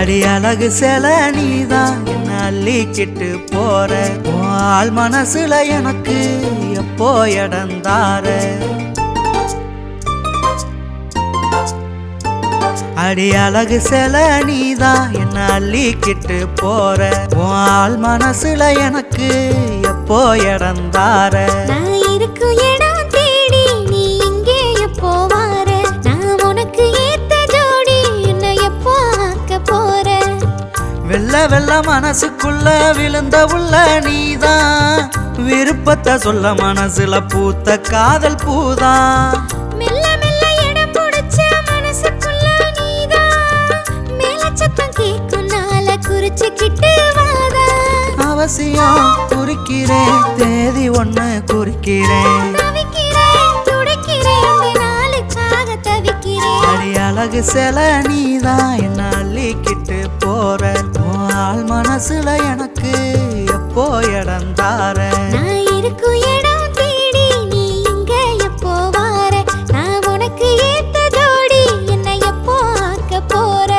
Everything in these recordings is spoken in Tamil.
அடி அழகு சில நீதான் என்ன அள்ளிக்கிட்டு போற ஆள் மனசுல எனக்கு எப்போ இடந்தார அடி அழகு சில நீதான் என்ன அள்ளிக்கிட்டு போற ஆள் மனசுல எனக்கு எப்போ இடந்தார நான் இருக்கும் இடம் தேடி நீ இங்கே எப்போ வார நான் உனக்கு ஏத்த ஜோடி என்ன எப்போ ஆக்க போற வெள்ள வெள்ள மனசுக்குள்ள விழுந்த உள்ள நீதான் விருப்பத்தை சொல்ல மனசுல பூத்த காதல் பூதான் மெல்ல மெல்ல இடம் பிடிச்ச மனசுக்குள்ள நீதான் மேலச்சத்தம் கேட்கும் நாள குறிச்சுக்கிட்டு வாதா அவசியம் குறிக்கிறேன் தேதி ஒண்ணு குறிக்கிறேன் தவிக்கிறேன் துடிக்கிறேன் அந்த நாளுக்காக தவிக்கிறேன் அடி அழகு சில நீதான் என்ன அள்ளிக்கிட்டு போற ஆள் மனசுல எனக்கு எப்போ இடந்தார நான் இருக்கும் இடம் தேடி நீ இங்க எப்போ வார நான் உனக்கு ஏத்த ஜோடி என்ன எப்போ ஆக்க போற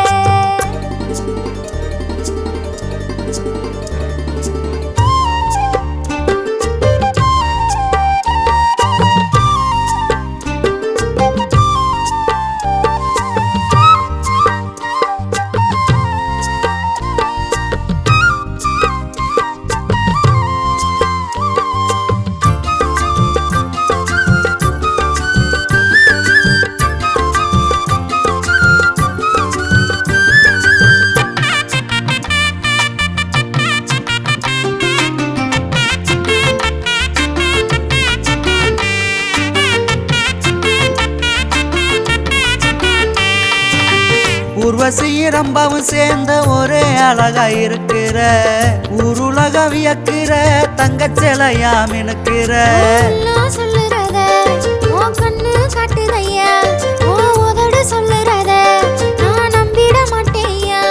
ஊர்வசியும் ரம்பாவும் சேர்ந்த ஒரே அழகா இருக்கிற ஊருலக வியக்கிற தங்கச்சிலையா மினுக்கிற எல்லாம் சொல்லுறத உன் கண்ணு காட்டுதையா உன் உதடு சொல்லுறத நான் நம்பிட மாட்டேயா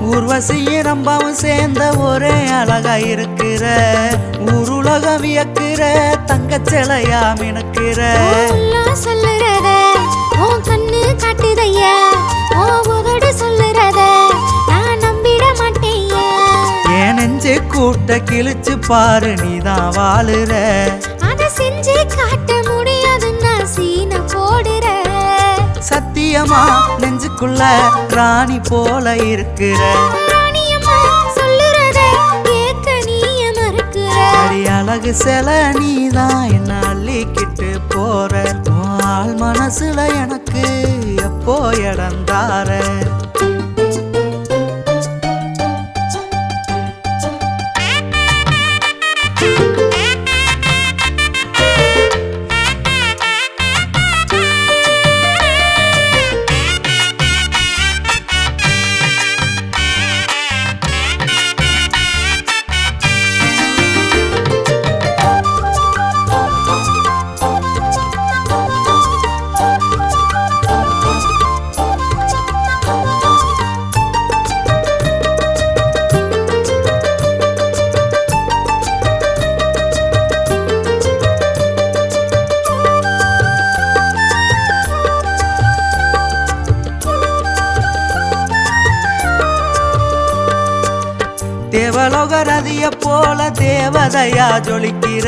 ஊர்வசியும் ரம்பாவும் சேர்ந்த ஒரே அழகா இருக்கிற ஊருலக வியக்கிற தங்கச்சிலையா மினுக்கிற எல்லாம் சொல்லுறத உன் கண்ணு காட்டுதையா உன் உதடு சொல்லுறத நான் நம்பிட மாட்டேயா என் நெஞ்சு கூட்ட கிழிச்சு பாரு நீதான் வாழுற அதை செஞ்சு காட்ட முடியாதுன்னா சீன போடுற சத்தியமா நெஞ்சுக்குள்ள ராணி போல இருக்கிற ராணியம்மா சொல்லுறத கேட்க நீய மறுக்கிற அடி அழகு சில நீதான் என்ன அள்ளிக்கிட்டு போற ஆள் மனசுல எனக்கு எப்போ இடந்தார தேவலோக ரதிய போல தேவதையா ஜொலிக்கிற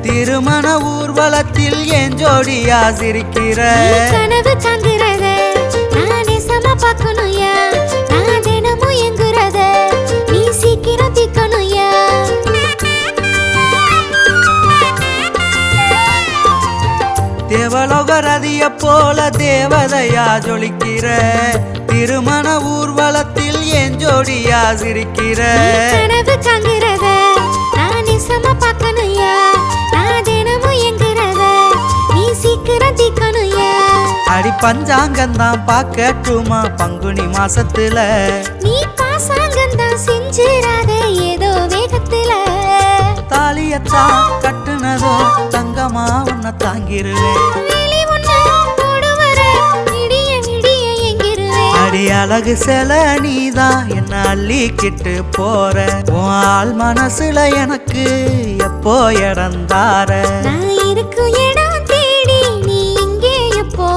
திருமண ஊர்வலத்தில் என் ஜோடியா சிரிக்கிற கனவு காண்கிறத நான் நேசமா பார்க்கணும்யா நான் தினமும் எங்குறத நீ சீக்கிரம் தீக்கணும்யா தேவலோக ரதிய போல தேவதையா ஜொலிக்கிற திருமண ஊர்வலத்தில் என் ஜோடியா சிரிக்கிற கனவு காண்கிறத நான் நேசமா பார்க்கணும்யா நான் தினமும் எங்குறத நீ சீக்கிரம் தீக்கணும்யா அடி பஞ்சாங்கந்தான் பார்க்கட்டுமா பங்குனி மாசத்துல நீ பாசாங்கந்தான் செஞ்சிராத ஏதோ வேகத்துல தாலியத்தான் கட்டுனதோ தங்கமா உன்னை தாங்கிருவேன் வெளி ஒண்ணு போடுவர இடிய இடிய எங்கிருவேன் அடி அழகு சில நீதான் என்ன அள்ளிக்கிட்டு போற ஆள் மனசுல எனக்கு எப்போ இடந்தார நான் இருக்கும் இடம் தேடி நீ இங்கே எப்போ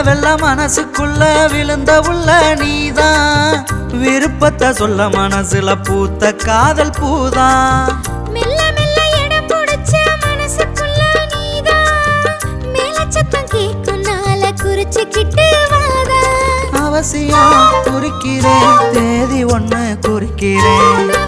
வெள்ள மனசுக்குள்ள விழுந்த உள்ள நீதான் விருப்பத்தை சொல்ல மனசுல பூத்த காதல் பூதான் மெல்ல மெல்ல இடம் பிடிச்ச மனசுக்குள்ள நீதான் மேலச்சத்தம் கேட்கும்னால குறிச்சுக்கிட்டு வாதா அவசியம் குறிக்கிறேன் தேதி ஒண்ணு குறிக்கிறேன்